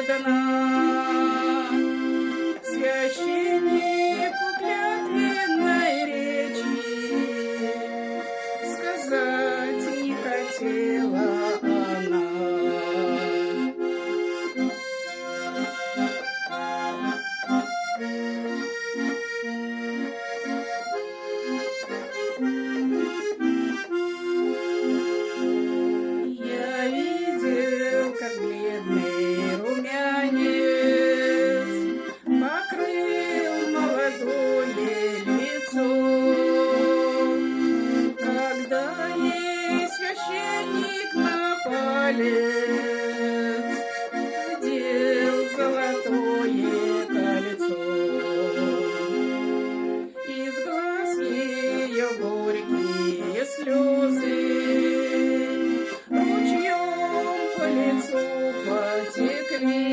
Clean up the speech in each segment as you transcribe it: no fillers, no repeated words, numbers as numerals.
предана. Священнику клятвенной речи сказать не хотела она. Я видел, как бледный румянец покрыл молодое лицо, когда ей священник на палец надел золотое кольцо. Из глаз ее горькие слезы ручьем по лицу потекли.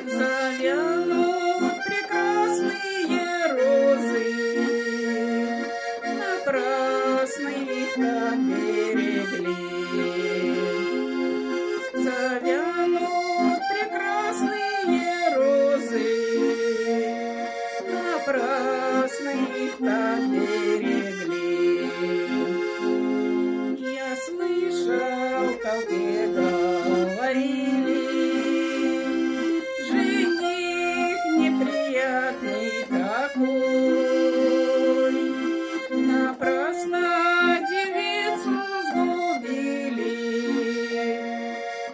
Завянут прекрасные розы, напрасно их так берегли. Завянут прекрасные розы, напрасно их так берегли. Я слышал, в толпе говорили: жених неприятный какой, напрасно девицу сгубили.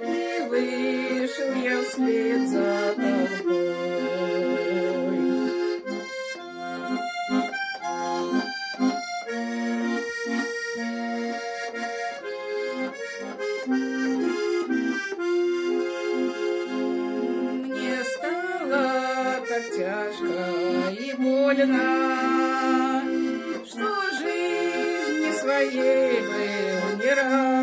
И вышел я вслед за толпой. Мне стало так тяжко и больно, что жизни своей был не рад.